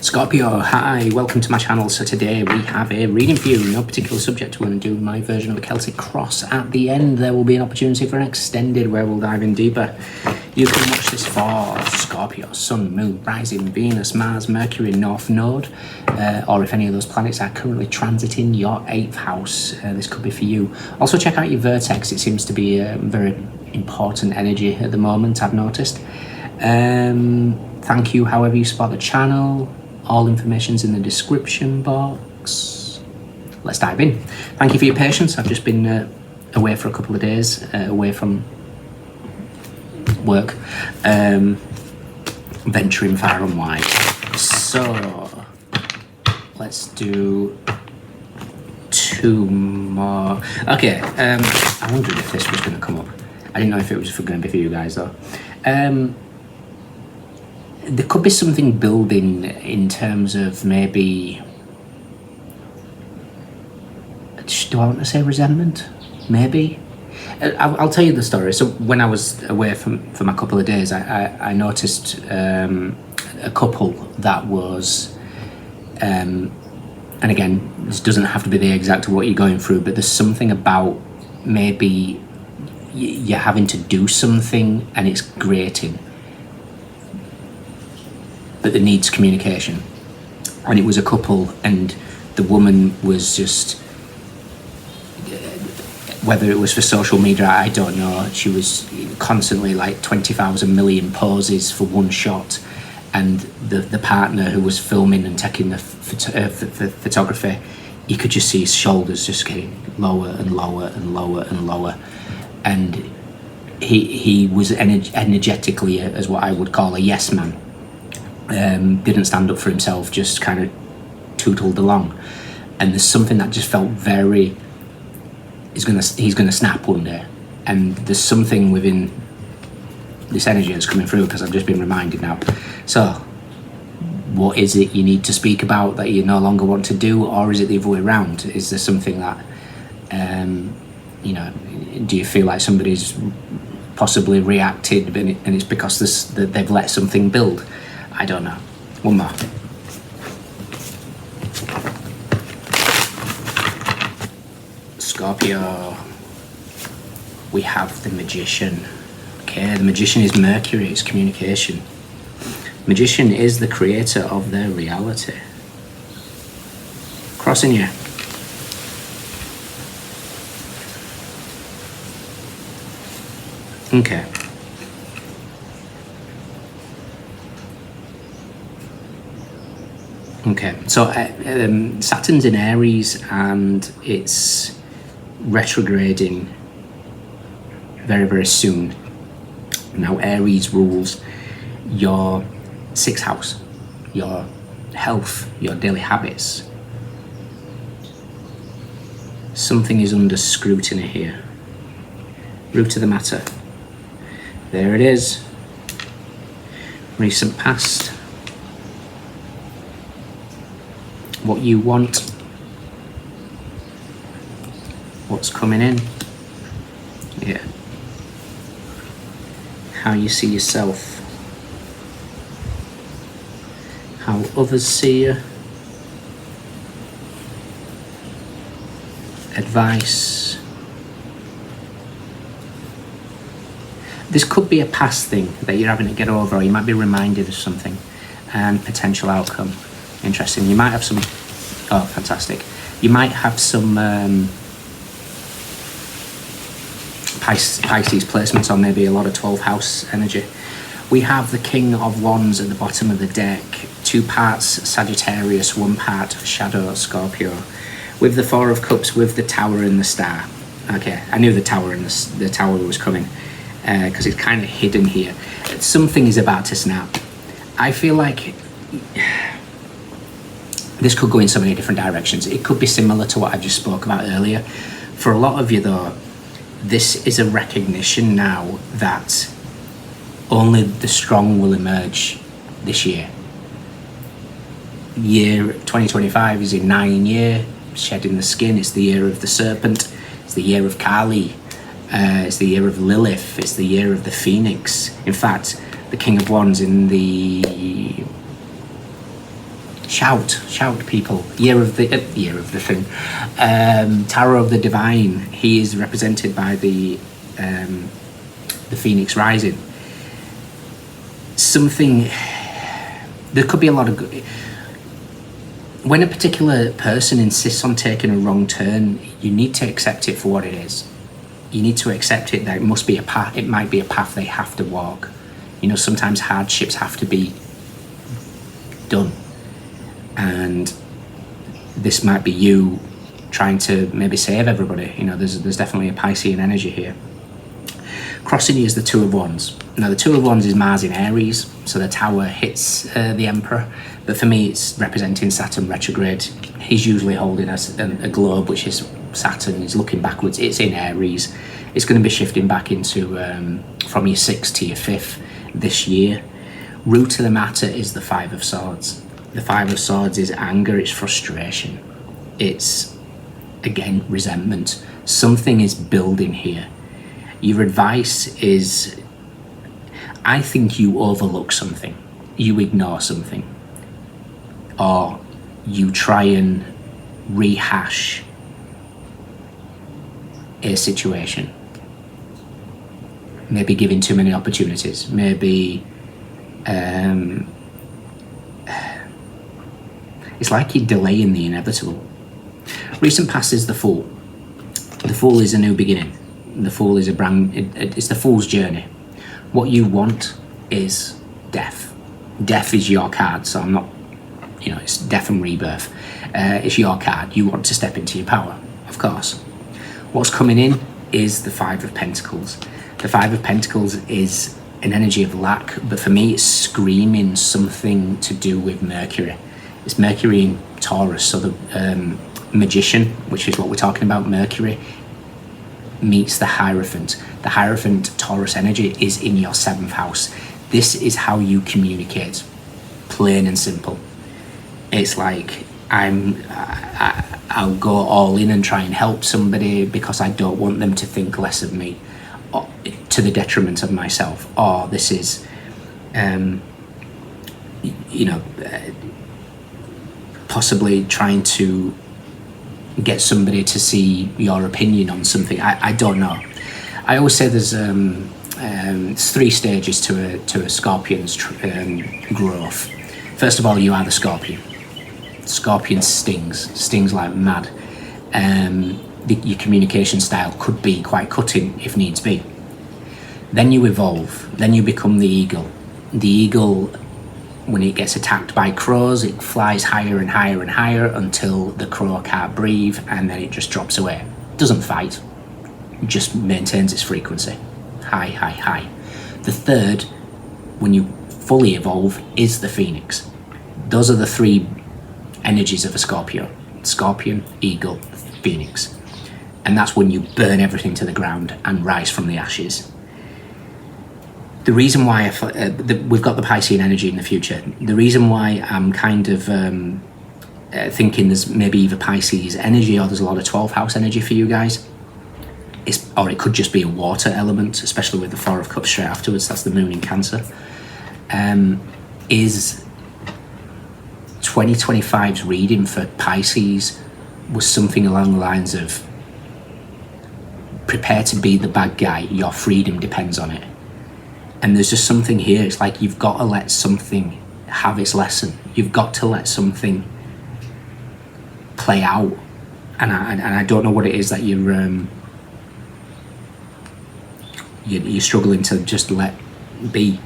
Scorpio, hi, welcome to my channel. So today we have a reading for you, no particular subject. We're going to do my version of a Celtic cross. At the end there will be an opportunity for an extended where we'll dive in deeper. You can watch this for Scorpio, Sun, Moon, Rising, Venus, Mars, Mercury, North Node, or if any of those planets are currently transiting your 8th house, this could be for you. Also check out your vertex, it seems to be a very important energy at the moment, I've noticed. Thank you however you support the channel. All information's in the description box. Let's dive in. Thank you for your patience. I've just been away for a couple of days, away from work, venturing far and wide. So let's do two more. Okay, I wondered if this was going to come up. I didn't know if it was going to be for you guys though. There could be something building in terms of maybe, do I want to say resentment? Maybe. I'll tell you the story. So when I was away for a couple of days, I noticed a couple that was, and again, this doesn't have to be the exact of what you're going through, but there's something about maybe you're having to do something and it's grating, but there needs communication. And it was a couple, and the woman was just, whether it was for social media, I don't know, she was constantly like 20,000 million poses for one shot, and the partner who was filming and taking the photography, you could just see his shoulders just getting lower and lower and lower and lower, and he was energetically as what I would call a yes man. Didn't stand up for himself, just kind of tootled along, and there's something that just felt very, he's gonna snap one day, and there's something within this energy that's coming through because I've just been reminded now. So what is it you need to speak about that you no longer want to do, or is it the other way around? Is there something that you know, do you feel like somebody's possibly reacted and it's because they've let something build? I don't know. One more. Scorpio. We have the Magician. Okay, the Magician is Mercury, it's communication. Magician is the creator of their reality. Crossing you. Okay. Okay, so Saturn's in Aries and it's retrograding very, very soon. Now Aries rules your 6th house, your health, your daily habits. Something is under scrutiny here. Root of the matter. There it is. Recent past. What you want, what's coming in, yeah, how you see yourself, how others see you, advice. This could be a past thing that you're having to get over, or you might be reminded of something, and potential outcome. Interesting. You might have some, oh fantastic, you might have some Pisces placements, or maybe a lot of 12th house energy. We have the King of Wands at the bottom of the deck, 2 parts Sagittarius, 1 part Shadow Scorpio, with the 4 of Cups, with the Tower and the Star. Okay, I knew the Tower and the Tower was coming because it's kind of hidden here. Something is about to snap. I feel like this could go in so many different directions. It could be similar to what I just spoke about earlier. For a lot of you though, this is a recognition now that only the strong will emerge this year. Year 2025 is a 9 year, shedding the skin. It's the year of the serpent. It's the year of Kali. It's the year of Lilith. It's the year of the Phoenix. In fact, the King of Wands in the Shout, people. Year of the thing. Tower of the Divine. He is represented by the Phoenix Rising. Something. There could be a lot of. When a particular person insists on taking a wrong turn, you need to accept it for what it is. You need to accept it that it must be a path. It might be a path they have to walk. You know, sometimes hardships have to be done, and this might be you trying to maybe save everybody. You know, there's definitely a Piscean energy here. Crossing you is the Two of Wands. Now, the Two of Wands is Mars in Aries, so the tower hits the Emperor. But for me, it's representing Saturn retrograde. He's usually holding a globe, which is Saturn. He's looking backwards. It's in Aries. It's going to be shifting back into from your 6th to your 5th this year. Root of the matter is the Five of Swords. The Five of Swords is anger, it's frustration. It's, again, resentment. Something is building here. Your advice is, I think you overlook something. You ignore something. Or you try and rehash a situation. Maybe giving too many opportunities. Maybe it's like you're delaying the inevitable. Recent past is the Fool. The Fool is a new beginning. The Fool is it's the Fool's journey. What you want is death. Death is your card, so I'm not, you know, it's death and rebirth. It's your card. You want to step into your power, of course. What's coming in is the Five of Pentacles. The Five of Pentacles is an energy of lack, but for me it's screaming something to do with Mercury. It's Mercury in Taurus, so the Magician, which is what we're talking about, Mercury, meets the Hierophant. The Hierophant Taurus energy is in your 7th house. This is how you communicate, plain and simple. It's like I'll go all in and try and help somebody because I don't want them to think less of me, or, to the detriment of myself. Or this is, possibly trying to get somebody to see your opinion on something. I don't know. I always say there's 3 stages to a Scorpion's growth. First of all, you are the Scorpion. Scorpion stings like mad. Your communication style could be quite cutting if needs be. Then you evolve. Then you become the eagle. The eagle, when it gets attacked by crows, it flies higher and higher and higher until the crow can't breathe, and then it just drops away. Doesn't fight, just maintains its frequency. High, high, high. The third, when you fully evolve, is the Phoenix. Those are the 3 energies of a Scorpio. Scorpion, Eagle, Phoenix. And that's when you burn everything to the ground and rise from the ashes. The reason why we've got the Piscean energy in the future, the reason why I'm kind of thinking there's maybe either Pisces energy or there's a lot of 12th house energy for you guys, or it could just be a water element, especially with the 4 of Cups straight afterwards, that's the moon in Cancer, is 2025's reading for Pisces was something along the lines of, prepare to be the bad guy, your freedom depends on it. And there's just something here, it's like you've got to let something have its lesson. You've got to let something play out. And I don't know what it is that you're struggling to just let be.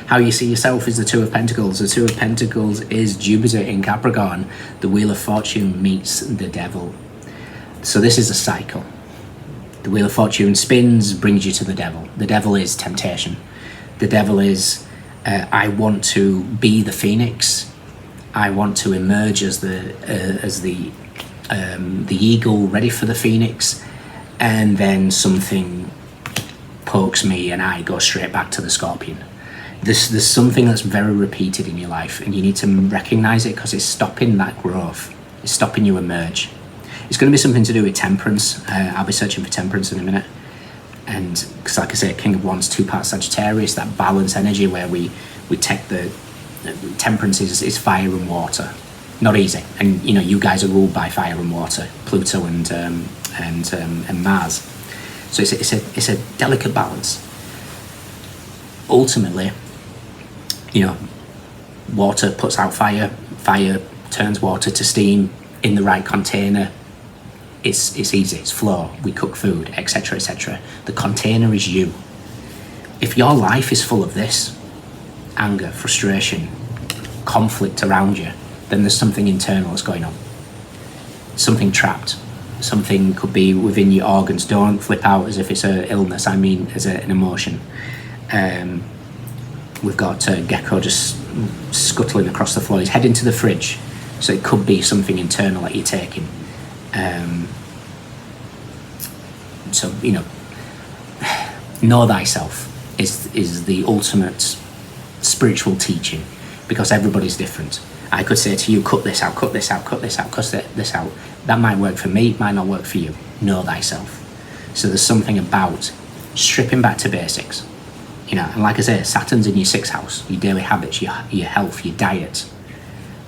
How you see yourself is the 2 of Pentacles. The 2 of Pentacles is Jupiter in Capricorn. The Wheel of Fortune meets the Devil. So this is a cycle. The Wheel of Fortune spins, brings you to the Devil. The Devil is temptation. The Devil is, I want to be the Phoenix. I want to emerge as the eagle ready for the Phoenix. And then something pokes me and I go straight back to the Scorpion. There's something that's very repeated in your life, and you need to recognize it because it's stopping that growth. It's stopping you emerge. It's going to be something to do with temperance. I'll be searching for temperance in a minute. And because, like I say, King of Wands, 2 parts Sagittarius, that balance energy where we take the temperance is fire and water. Not easy, and you know you guys are ruled by fire and water, Pluto and Mars. So it's a delicate balance. Ultimately, you know, water puts out fire. Fire turns water to steam in the right container. It's easy. It's flow. We cook food, etc., etc. The container is you. If your life is full of this, anger, frustration, conflict around you, then there's something internal that's going on. Something trapped. Something could be within your organs. Don't flip out as if it's an illness. I mean as an emotion. We've got Gecko just scuttling across the floor. He's heading to the fridge. So it could be something internal that you're taking. So, you know thyself is the ultimate spiritual teaching, because everybody's different. I could say to you, cut this out, cut this out, cut this out, cut this out. That might work for me, it might not work for you. Know thyself. So there's something about stripping back to basics. You know, and like I say, Saturn's in your 6th house, your daily habits, your health, your diet.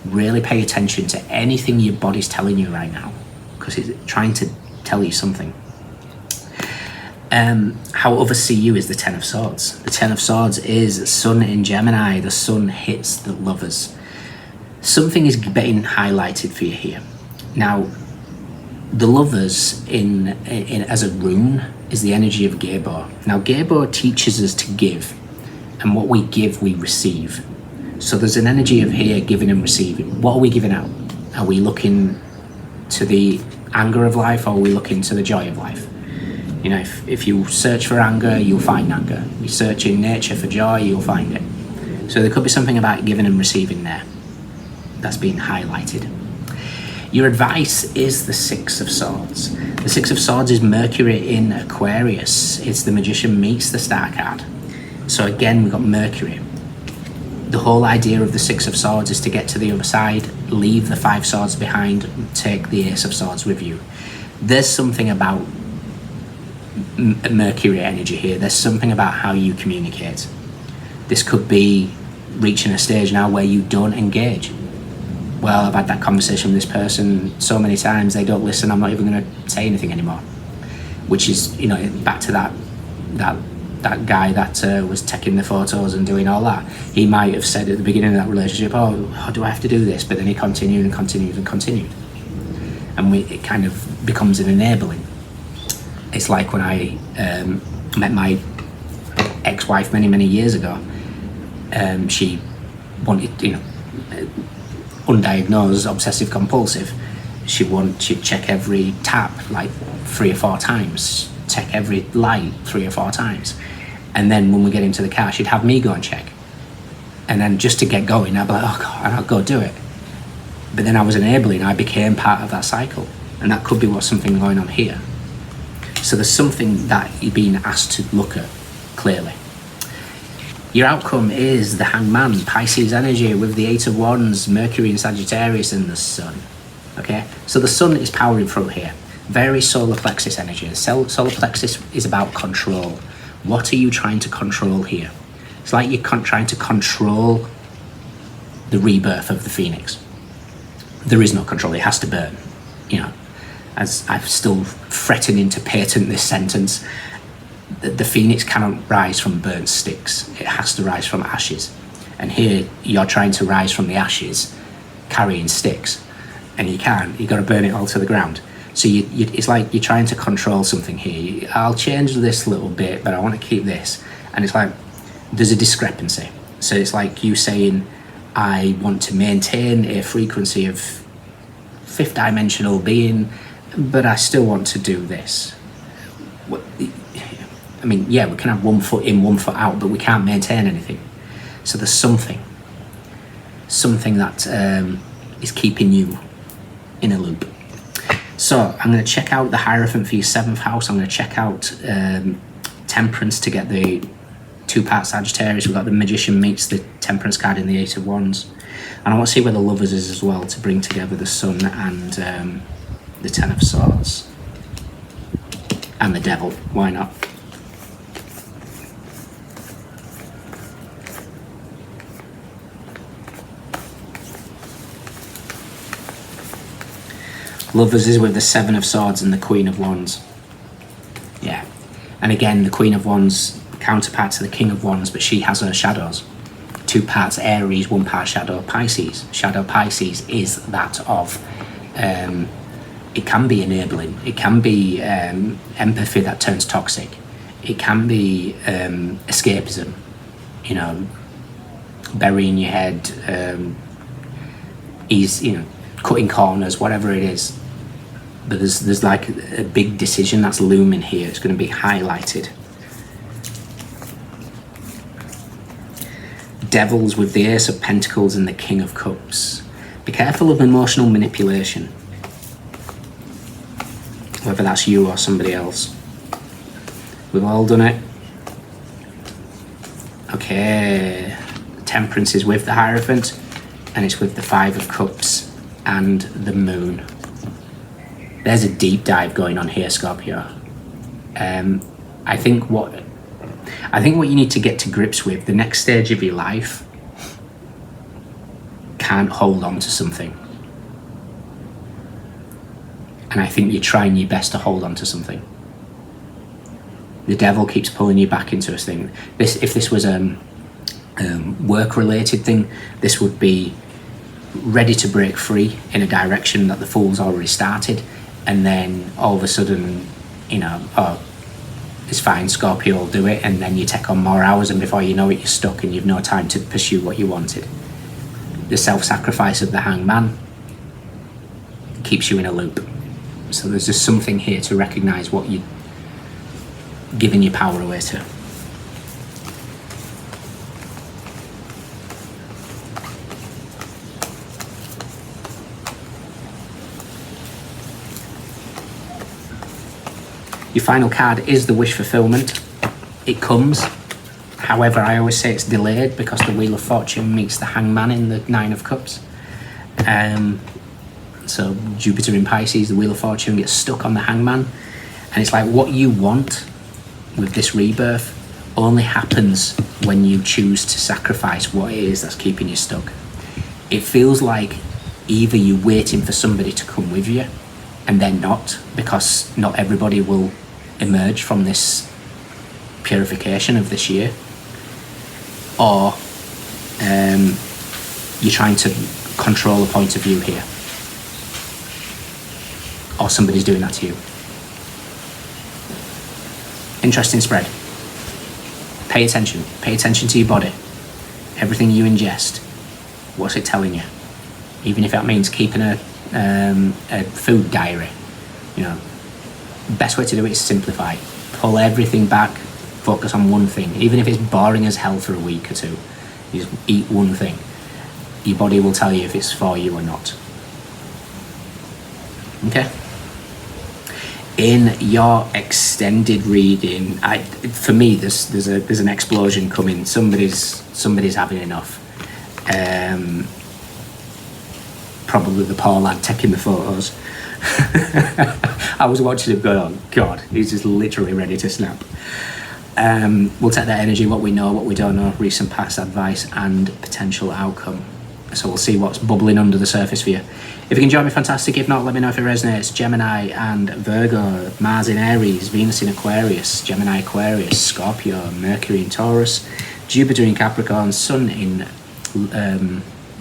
Really pay attention to anything your body's telling you right now, because it's trying to tell you something. How others see you is the 10 of Swords. The 10 of Swords is Sun in Gemini. The Sun hits the lovers. Something is being highlighted for you here. Now, the lovers in as a rune is the energy of Gabor. Now, Gabor teaches us to give, and what we give, we receive. So there's an energy of here, giving and receiving. What are we giving out? Are we looking to the anger of life, or are we looking to the joy of life? You know, if you search for anger, you'll find anger. You search in nature for joy, you'll find it. So there could be something about giving and receiving there that's being highlighted. Your advice is the 6 of Swords. The 6 of Swords is Mercury in Aquarius. It's the Magician meets the Star card. So again, we've got Mercury. The whole idea of the 6 of Swords is to get to the other side, leave the 5 swords behind, take the Ace of Swords with you. There's something about Mercury energy here. There's something about how you communicate. This could be reaching a stage now where you don't engage. Well, I've had that conversation with this person so many times, they don't listen, I'm not even going to say anything anymore. Which is, you know, back to that guy that was taking the photos and doing all that. He might have said at the beginning of that relationship, oh, do I have to do this? But then he continued and continued and continued. And it kind of becomes an enabling. It's like when I met my ex-wife many years ago. She wanted, you know, undiagnosed obsessive compulsive. She'd check every tap like 3 or 4 times, check every light 3 or 4 times, and then when we get into the car, she'd have me go and check, and then just to get going, I'd be like, oh God, and I'd go do it. But then I was enabling, I became part of that cycle, and that could be what's something going on here. So there's something that you're being asked to look at clearly. Your outcome is the Hangman, Pisces energy with the 8 of Wands, Mercury in Sagittarius, and the Sun. Okay, so the Sun is powering through here. Very solar plexus energy. The solar plexus is about control. What are you trying to control here? It's like you're trying to control the rebirth of the phoenix. There is no control. It has to burn. You know, as I'm still fretting into patent this sentence, the phoenix cannot rise from burnt sticks. It has to rise from ashes. And here you're trying to rise from the ashes, carrying sticks, and you can't. You've got to burn it all to the ground. So it's like you're trying to control something here. I'll change this a little bit, but I want to keep this. And it's like there's a discrepancy. So it's like you saying, I want to maintain a frequency of 5th dimensional being, but I still want to do this. I mean, yeah, we can have 1 foot in, 1 foot out, but we can't maintain anything. So there's something that is keeping you in a loop. So I'm going to check out the Hierophant for your 7th house. I'm going to check out Temperance to get the 2-part Sagittarius. We've got the Magician meets the Temperance card in the 8 of Wands. And I want to see where the Lovers is as well, to bring together the Sun and the 10 of Swords. And the Devil, why not? Lovers is with the Seven of Swords and the Queen of Wands. Yeah. And again, the Queen of Wands counterpart to the King of Wands, but she has her shadows. 2 parts Aries, 1 part Shadow Pisces. Shadow Pisces is that of, it can be enabling. It can be empathy that turns toxic. It can be escapism, you know, burying your head, cutting corners, whatever it is. But there's like a big decision that's looming here. It's going to be highlighted. Devils with the Ace of Pentacles and the King of Cups. Be careful of emotional manipulation, whether that's you or somebody else. We've all done it. Okay, Temperance is with the Hierophant, and it's with the 5 of Cups and the Moon. There's a deep dive going on here, Scorpio. I think what you need to get to grips with, the next stage of your life, can't hold on to something. And I think you're trying your best to hold on to something. The devil keeps pulling you back into a thing. If this was a work-related thing, this would be ready to break free in a direction that the Fool's already started, and then all of a sudden, you know, oh, it's fine, Scorpio will do it, and then you take on more hours, and before you know it, you're stuck and you've no time to pursue what you wanted. The self-sacrifice of the Hangman keeps you in a loop. So there's just something here to recognise what you're giving your power away to. Your final card is the wish fulfillment. It comes. However, I always say it's delayed because the Wheel of Fortune meets the Hangman in the 9 of Cups. So Jupiter in Pisces, the Wheel of Fortune gets stuck on the Hangman. And it's like what you want with this rebirth only happens when you choose to sacrifice what it is that's keeping you stuck. It feels like either you're waiting for somebody to come with you, and they're not, because not everybody will emerge from this purification of this year, or you're trying to control a point of view here, or somebody's doing that to you. Interesting spread. Pay attention to your body. Everything you ingest, what's it telling you? Even if that means keeping a food diary, you know, best way to do it is simplify. Pull everything back, focus on one thing. Even if it's boring as hell for a week or two, you just eat one thing. Your body will tell you if it's for you or not. Okay? In your extended reading, for me, there's an explosion coming. Somebody's having enough. Probably the poor lad taking the photos. I was watching him go, oh God, he's just literally ready to snap. We'll take that energy, what we know, what we don't know, recent past advice and potential outcome. So we'll see what's bubbling under the surface for you. If you can join me, fantastic. If not, let me know if it resonates. Gemini and Virgo, Mars in Aries, Venus in Aquarius, Gemini Aquarius, Scorpio, Mercury in Taurus, Jupiter in Capricorn, Sun in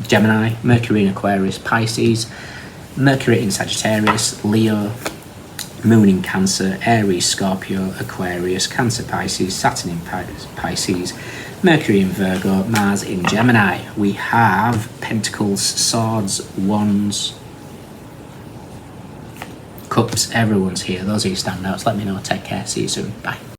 Gemini, Mercury in Aquarius, Pisces, Mercury in Sagittarius, Leo, Moon in Cancer, Aries, Scorpio, Aquarius, Cancer, Pisces, Saturn in Pisces, Mercury in Virgo, Mars in Gemini. We have Pentacles, Swords, Wands, Cups. Everyone's here. Those are your standouts. Let me know. Take care. See you soon. Bye.